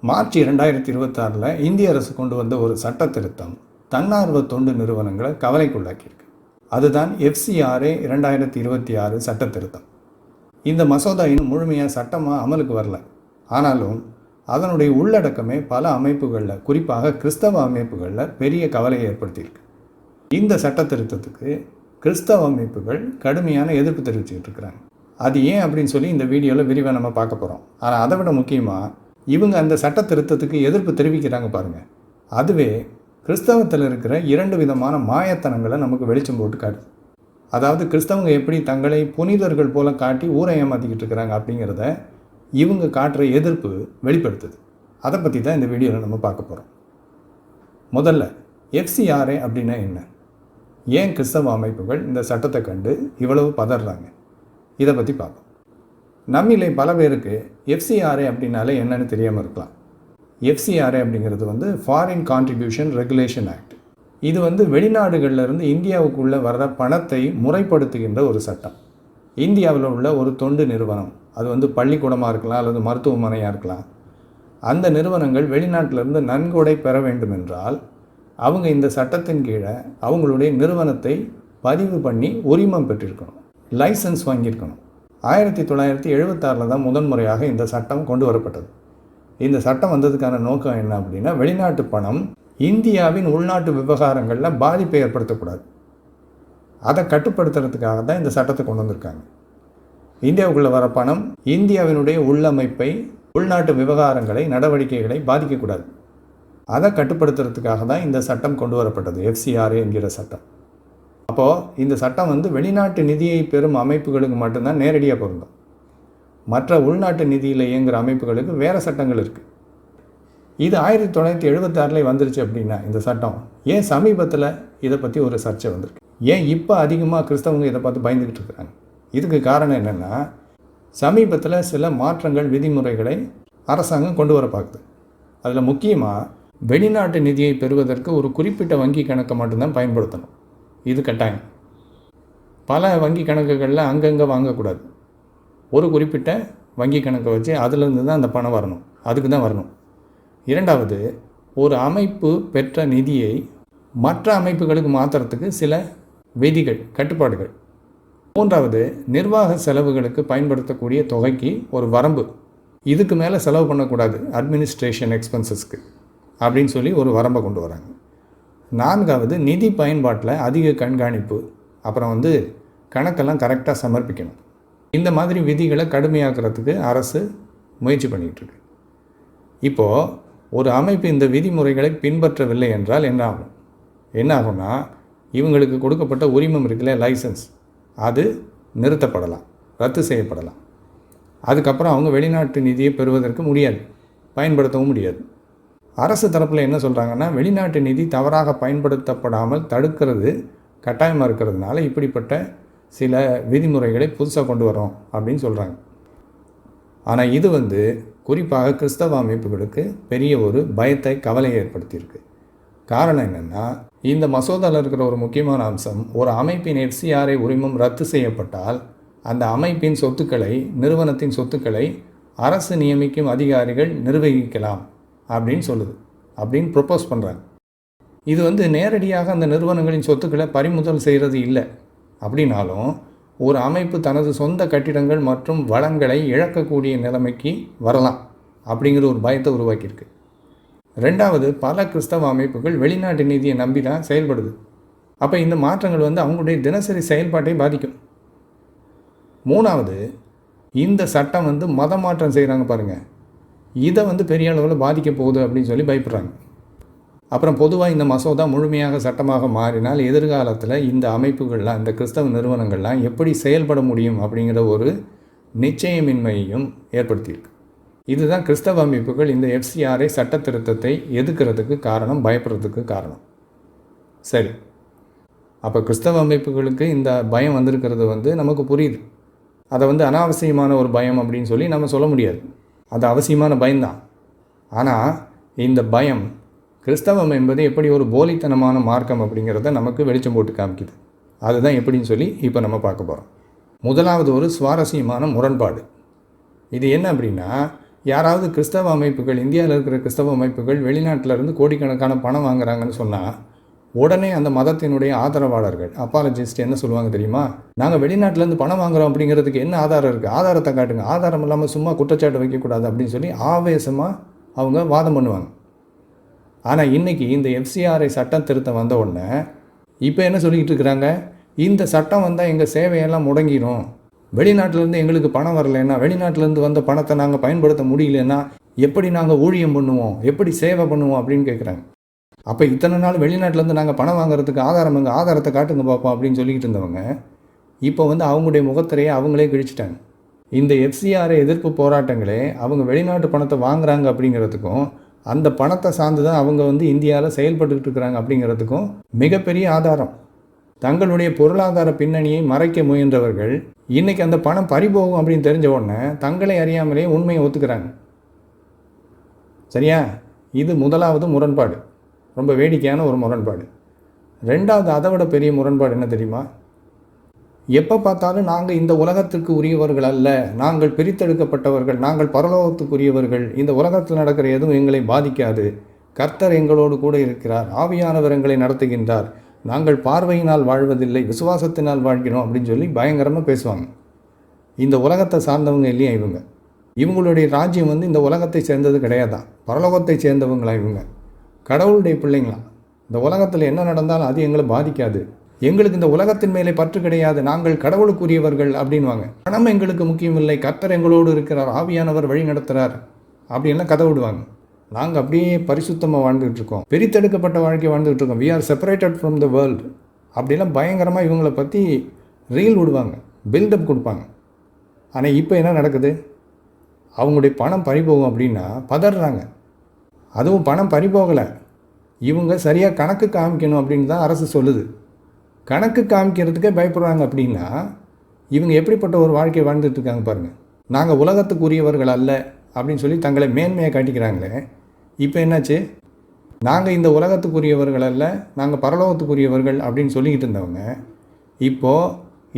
March 2026 இந்திய அரசு கொண்டு வந்த ஒரு சட்ட திருத்தம் தன்னார்வ தொண்டு நிறுவனங்களை கவலைக்குள்ளாக்கியிருக்கு. அதுதான் FCRA 2026 சட்ட திருத்தம். இந்த மசோதா இன்னும் முழுமையாக சட்டமாக அமலுக்கு வரல. ஆனாலும் அதனுடைய உள்ளடக்கமே பல அமைப்புகளில், குறிப்பாக கிறிஸ்தவ அமைப்புகளில் பெரிய கவலையை ஏற்படுத்தியிருக்கு. இந்த சட்ட திருத்தத்துக்கு கிறிஸ்தவ அமைப்புகள் கடுமையான எதிர்ப்பு தெரிவிச்சுக்கிட்டு இருக்கிறாங்க. அது ஏன் அப்படின்னு சொல்லி இந்த வீடியோவில் விரிவாக நம்ம பார்க்க போகிறோம். ஆனால் அதை விட முக்கியமாக இவங்க அந்த சட்ட திருத்தத்துக்கு எதிர்ப்பு தெரிவிக்கிறாங்க பாருங்கள். அதுவே கிறிஸ்தவத்தில் இருக்கிற 2 விதமான மாயத்தனங்களை நமக்கு வெளிச்சம் போட்டு காட்டுது. அதாவது கிறிஸ்தவங்க எப்படி தங்களை புனிதர்கள் போல காட்டி ஊரை ஏமாற்றிக்கிட்டு இருக்கிறாங்க அப்படிங்கிறத இவங்க காட்டுற எதிர்ப்பு வெளிப்படுத்துது. அதை பற்றி தான் இந்த வீடியோவில் நம்ம பார்க்க போகிறோம். முதல்ல FCRA அப்படின்னா என்ன? ஏன் கிறிஸ்தவ அமைப்புகள் இந்த சட்டத்தை கண்டு இவ்வளவு பதறாங்க? இதை பற்றி பார்ப்போம். நம்மிலே பல பேருக்கு FCRA அப்படின்னாலே என்னன்னு தெரியாமல் இருக்கலாம். FCRA அப்படிங்கிறது ஃபாரின் கான்ட்ரிபியூஷன் ரெகுலேஷன் ஆக்ட். இது வெளிநாடுகளிலிருந்து இந்தியாவுக்குள்ளே வர்ற பணத்தை முறைப்படுத்துகின்ற ஒரு சட்டம். இந்தியாவில் உள்ள ஒரு தொண்டு நிறுவனம், அது பள்ளிக்கூடமாக இருக்கலாம் அல்லது மருத்துவமனையாக இருக்கலாம், அந்த நிறுவனங்கள் வெளிநாட்டிலிருந்து நன்கொடை பெற வேண்டும் என்றால் அவங்க இந்த சட்டத்தின் கீழே அவங்களுடைய நிறுவனத்தை பதிவு பண்ணி உரிமம் பெற்றிருக்கணும், லைசன்ஸ் வாங்கியிருக்கணும். 1976 தான் முதன்முறையாக இந்த சட்டம் கொண்டு வரப்பட்டது. இந்த சட்டம் வந்ததுக்கான நோக்கம் என்ன அப்படின்னா, வெளிநாட்டு பணம் இந்தியாவின் உள்நாட்டு விவகாரங்களில் பாதிப்பை ஏற்படுத்தக்கூடாது. அதை கட்டுப்படுத்துறதுக்காக தான் இந்த சட்டத்தை கொண்டு வந்திருக்காங்க. இந்தியாவுக்குள்ளே வர பணம் இந்தியாவினுடைய உள்ளமைப்பை, உள்நாட்டு விவகாரங்களை, நடவடிக்கைகளை பாதிக்கக்கூடாது. அதை கட்டுப்படுத்துறதுக்காக தான் இந்த சட்டம் கொண்டு வரப்பட்டது, FCRA என்கிற சட்டம். அப்போது இந்த சட்டம் வெளிநாட்டு நிதியை பெறும் அமைப்புகளுக்கு மட்டும்தான் நேரடியாக பொருந்தும். மற்ற உள்நாட்டு நிதியில் இயங்குகிற அமைப்புகளுக்கு வேறு சட்டங்கள் இருக்குது. இது 1976 வந்துருச்சு அப்படின்னா இந்த சட்டம் ஏன் சமீபத்தில் இதை பற்றி ஒரு சர்ச்சை வந்திருக்கு? ஏன் இப்போ அதிகமாக கிறிஸ்தவங்க இதை பார்த்து பயந்துக்கிட்டு இருக்கிறாங்க? இதுக்கு காரணம் என்னென்னா, சமீபத்தில் சில மாற்றங்கள், விதிமுறைகளை அரசாங்கம் கொண்டு வர பார்க்குது. அதில் முக்கியமாக வெளிநாட்டு நிதியை பெறுவதற்கு ஒரு குறிப்பிட்ட வங்கி கணக்கை மட்டும்தான் பயன்படுத்தணும். இது கட்டாயம். பல வங்கி கணக்குகளில் அங்கங்கே வாங்கக்கூடாது. ஒரு குறிப்பிட்ட வங்கி கணக்கை வச்சு அதிலிருந்து தான் அந்த பணம் வரணும், அதுக்கு தான் வரணும். இரண்டாவது, ஒரு அமைப்பு பெற்ற நிதியை மற்ற அமைப்புகளுக்கு மாற்றுறதுக்கு சில விதிகள், கட்டுப்பாடுகள். மூன்றாவது, நிர்வாக செலவுகளுக்கு பயன்படுத்தக்கூடிய தொகைக்கு ஒரு வரம்பு, இதுக்கு மேலே செலவு பண்ணக்கூடாது அட்மினிஸ்ட்ரேஷன் எக்ஸ்பென்சஸ்க்கு அப்படின்னு சொல்லி ஒரு வரம்பை கொண்டு வராங்க. நான்காவது, நிதி பயன்பாட்டில் அதிக கண்காணிப்பு, அப்புறம் கணக்கெல்லாம் கரெக்டாக சமர்ப்பிக்கணும். இந்த மாதிரி விதிகளை கடுமையாக்குறதுக்கு அரசு முயற்சி பண்ணிகிட்ருக்கு. இப்போது ஒரு அமைப்பு இந்த விதிமுறைகளை பின்பற்றவில்லை என்றால் என்ன ஆகும்னா, இவங்களுக்கு கொடுக்கப்பட்ட உரிமம் இருக்குல்ல, லைசன்ஸ், அது நிறுத்தப்படலாம், ரத்து செய்யப்படலாம். அதுக்கப்புறம் அவங்க வெளிநாட்டு நிதியை பெறுவதற்கு முடியாது, பயன்படுத்தவும் முடியாது. அரசு தரப்பில் என்ன சொல்கிறாங்கன்னா, வெளிநாட்டு நிதி தவறாக பயன்படுத்தப்படாமல் தடுக்கிறது கட்டாயமாக இருக்கிறதுனால இப்படிப்பட்ட சில விதிமுறைகளை புதுசாக கொண்டு வரோம் அப்படின்னு சொல்கிறாங்க. ஆனால் இது குறிப்பாக கிறிஸ்தவ அமைப்புகளுக்கு பெரிய ஒரு பயத்தை, கவலையை ஏற்படுத்தியிருக்கு. காரணம் என்னென்னா, இந்த மசோதாவில் இருக்கிற ஒரு முக்கியமான அம்சம், ஒரு அமைப்பின் FCRA உரிமம் ரத்து செய்யப்பட்டால் அந்த அமைப்பின் சொத்துக்களை, நிறுவனத்தின் சொத்துக்களை அரசு நியமிக்கும் அதிகாரிகள் நிர்வகிக்கலாம் அப்படின்னு சொல்லுது, அப்படின்னு ப்ரொப்போஸ் பண்ணுறாங்க. இது நேரடியாக அந்த நிறுவனங்களின் சொத்துக்களை பறிமுதல் செய்கிறது இல்லை. அப்படின்னாலும் ஒரு அமைப்பு தனது சொந்த கட்டிடங்கள் மற்றும் வளங்களை இழக்கக்கூடிய நிலைமைக்கு வரலாம் அப்படிங்கிற ஒரு பயத்தை உருவாக்கியிருக்கு. ரெண்டாவது, பல கிறிஸ்தவ அமைப்புகள் வெளிநாட்டு நிதியை நம்பி தான் செயல்படுது. அப்போ இந்த மாற்றங்கள் அவங்களுடைய தினசரி செயல்பாட்டை பாதிக்கும். மூணாவது, இந்த சட்டம் மத மாற்றம் செய்கிறாங்க பாருங்கள், இதை பெரிய அளவில் பாதிக்க போகுது அப்படின்னு சொல்லி பயப்படுறாங்க. அப்புறம் பொதுவாக இந்த மசோதா முழுமையாக சட்டமாக மாறினால் எதிர்காலத்தில் இந்த அமைப்புகள்லாம், இந்த கிறிஸ்தவ நிறுவனங்கள்லாம் எப்படி செயல்பட முடியும் அப்படிங்கிற ஒரு நிச்சயமின்மையையும் ஏற்படுத்தியிருக்கு. இதுதான் கிறிஸ்தவ அமைப்புகள் இந்த FCRA சட்ட திருத்தத்தை எதிர்க்கிறதுக்கு காரணம், பயப்படுறதுக்கு காரணம். சரி, அப்போ கிறிஸ்தவ அமைப்புகளுக்கு இந்த பயம் வந்திருக்கிறது நமக்கு புரியுது. அதை அனாவசியமான ஒரு பயம் அப்படின்னு சொல்லி நம்ம சொல்ல முடியாது. அது அவசியமான பயம்தான். ஆனால் இந்த பயம், கிறிஸ்தவம் என்பது எப்படி ஒரு போலித்தனமான மார்க்கம் அப்படிங்கிறத நமக்கு வெளிச்சம் போட்டு காமிக்குது. அதுதான் எப்படின்னு சொல்லி இப்போ நம்ம பார்க்க போகிறோம். முதலாவது ஒரு சுவாரஸ்யமான முரண்பாடு. இது என்ன அப்படின்னா, யாராவது கிறிஸ்தவ அமைப்புகள், இந்தியாவில் இருக்கிற கிறிஸ்தவ அமைப்புகள் வெளிநாட்டில் இருந்து கோடிக்கணக்கான பணம் வாங்குறாங்கன்னு சொன்னால் உடனே அந்த மதத்தினுடைய ஆதரவாளர்கள், அப்பாலஜிஸ்ட் என்ன சொல்லுவாங்க தெரியுமா? நாங்கள் வெளிநாட்டிலேருந்து பணம் வாங்குகிறோம் அப்படிங்கிறதுக்கு என்ன ஆதாரம் இருக்குது? ஆதாரத்தை காட்டுங்க. ஆதாரம் இல்லாமல் சும்மா குற்றச்சாட்டு வைக்கக்கூடாது அப்படின்னு சொல்லி ஆவேசமாக அவங்க வாதம் பண்ணுவாங்க. ஆனால் இன்றைக்கி இந்த எஃப்சிஆர்ஐ சட்டம் திருத்தம் வந்த உடனே இப்போ என்ன சொல்லிக்கிட்டு இருக்கிறாங்க? இந்த சட்டம் வந்தால் எங்கள் சேவையெல்லாம் முடங்கிடும், வெளிநாட்டிலேருந்து எங்களுக்கு பணம் வரலைன்னா, வெளிநாட்டிலேருந்து வந்த பணத்தை நாங்கள் பயன்படுத்த முடியலன்னா எப்படி நாங்கள் ஊழியம் பண்ணுவோம், எப்படி சேவை பண்ணுவோம் அப்படின்னு கேட்குறாங்க. அப்போ இத்தனை நாள் வெளிநாட்டிலேருந்து நாங்கள் பணம் வாங்குறதுக்கு ஆதாரம் எங்கள் ஆதாரத்தை காட்டுங்க பார்ப்போம் அப்படின்னு சொல்லிக்கிட்டு இருந்தவங்க இப்போ அவங்களுடைய முகத்திரையை அவங்களே கிழிச்சிட்டாங்க. இந்த எஃப்சிஆர்ஐ எதிர்ப்பு போராட்டங்களே அவங்க வெளிநாட்டு பணத்தை வாங்குறாங்க அப்படிங்கிறதுக்கும் அந்த பணத்தை சார்ந்து தான் அவங்க இந்தியாவில் செயல்பட்டுக்கிட்டு இருக்கிறாங்க அப்படிங்கிறதுக்கும் மிகப்பெரிய ஆதாரம். தங்களுடைய பொருளாதார பின்னணியை மறைக்க முயன்றவர்கள் இன்றைக்கி அந்த பணம் பறிபோகும் அப்படின்னு தெரிஞ்ச உடனே தங்களை அறியாமலே உண்மையை ஒத்துக்கிறாங்க. சரியா? இது முதலாவது முரண்பாடு, ரொம்ப வேடிக்கையான ஒரு முரண்பாடு. ரெண்டாவது, அதை விட பெரிய முரண்பாடு என்ன தெரியுமா? எப்போ பார்த்தாலும் நாங்கள் இந்த உலகத்திற்கு உரியவர்கள் அல்ல, நாங்கள் பிரித்தெடுக்கப்பட்டவர்கள், நாங்கள் பரலோகத்துக்குரியவர்கள், இந்த உலகத்தில் நடக்கிற எதுவும் எங்களை பாதிக்காது, கர்த்தர் எங்களோடு கூட இருக்கிறார், ஆவியானவர் எங்களை நடத்துகின்றார், நாங்கள் பார்வையினால் வாழ்வதில்லை, விசுவாசத்தினால் வாழ்கிறோம் அப்படின்னு சொல்லி பயங்கரமாக பேசுவாங்க. இந்த உலகத்தை சார்ந்தவங்க இல்லையா இவங்க? இவங்களுடைய ராஜ்யம் இந்த உலகத்தை சேர்ந்தது கிடையாதான், பரலோகத்தை சேர்ந்தவங்களா இவங்க, கடவுளுடைய பிள்ளைங்களாம். இந்த உலகத்தில் என்ன நடந்தாலும் அது எங்களை பாதிக்காது, எங்களுக்கு இந்த உலகத்தின் மேலே பற்று கிடையாது, நாங்கள் கடவுளுக்குரியவர்கள் அப்படின்வாங்க. பணம் எங்களுக்கு முக்கியம் இல்லை, கர்த்தர் எங்களோடு இருக்கிறார், ஆவியானவர் வழி நடத்துகிறார் அப்படின்லாம் கதை விடுவாங்க. நாங்கள் அப்படியே பரிசுத்தமாக வாழ்ந்துகிட்டு இருக்கோம், பிரித்தெடுக்கப்பட்ட வாழ்க்கை வாழ்ந்துகிட்டு இருக்கோம், we are separated from the world அப்படிலாம் பயங்கரமாக இவங்களை பற்றி ரீல் விடுவாங்க, பில்டப் கொடுப்பாங்க. ஆனால் இப்போ என்ன நடக்குது? அவங்களுடைய பணம் பறிபோகும் அப்படின்னா பதறாங்க. அதுவும் பணம் பறிபோகலை, இவங்க சரியாக கணக்கு காமிக்கணும் அப்படின்னு தான் அரசு சொல்லுது. கணக்கு காமிக்கிறதுக்கே பயப்படுறாங்க. அப்படின்னா இவங்க எப்படிப்பட்ட ஒரு வாழ்க்கை வாழ்ந்துட்டு இருக்காங்க பாருங்கள். நாங்கள் உலகத்துக்குரியவர்கள் அல்ல அப்படின்னு சொல்லி தங்களை மேன்மையை காட்டிக்கிறாங்களே. இப்போ என்னாச்சு? நாங்கள் இந்த உலகத்துக்குரியவர்கள் அல்ல, நாங்கள் பரலோகத்துக்குரியவர்கள் அப்படின்னு சொல்லிக்கிட்டு இருந்தவங்க இப்போது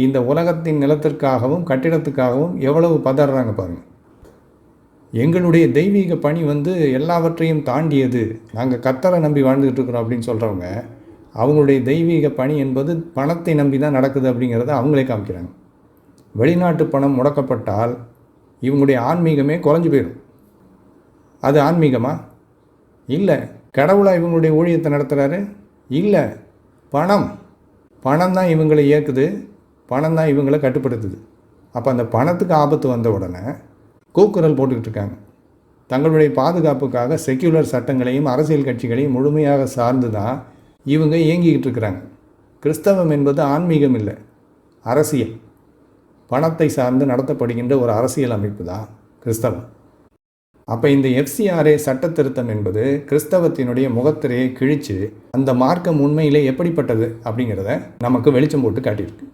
இந்த உலகத்தின் நிலத்திற்காகவும் கட்டிடத்துக்காகவும் எவ்வளவு பதறாங்க பாருங்கள். எங்களுடைய தெய்வீக பணி எல்லாவற்றையும் தாண்டியது, நாங்கள் கர்த்தரை நம்பி வாழ்ந்துகிட்டு இருக்கிறோம் அப்படின்னு சொல்கிறவங்க அவங்களுடைய தெய்வீக பணி என்பது பணத்தை நம்பி தான் நடக்குது அப்படிங்கிறத அவங்களே காமிக்கிறாங்க. வெளிநாட்டு பணம் முடக்கப்பட்டால் இவங்களுடைய ஆன்மீகமே குறைஞ்சி போயிடும். அது ஆன்மீகமா? இல்லை. கடவுளாக இவங்களுடைய ஊழியத்தை நடத்துகிறாரு? இல்லை. பணம் தான் இவங்களை இயக்குது, பணம் தான் இவங்களை கட்டுப்படுத்துது. அப்போ அந்த பணத்துக்கு ஆபத்து வந்த உடனே கூக்குரல் போட்டுக்கிட்டு இருக்காங்க. தங்களுடைய பாதுகாப்புக்காக செக்யுலர் சட்டங்களையும் அரசியல் கட்சிகளையும் முழுமையாக சார்ந்து தான் இவங்க இயங்கிக்கிட்டு இருக்கிறாங்க. கிறிஸ்தவம் என்பது ஆன்மீகம் இல்லை, அரசியல். பணத்தை சார்ந்து நடத்தப்படுகின்ற ஒரு அரசியல் அமைப்பு தான் கிறிஸ்தவம். அப்போ இந்த எஃப்சிஆர்ஐ சட்ட திருத்தம் என்பது கிறிஸ்தவத்தினுடைய முகத்திரையை கிழித்து அந்த மார்க்கம் உண்மையிலே எப்படிப்பட்டது அப்படிங்கிறத நமக்கு வெளிச்சம் போட்டு காட்டியிருக்கு.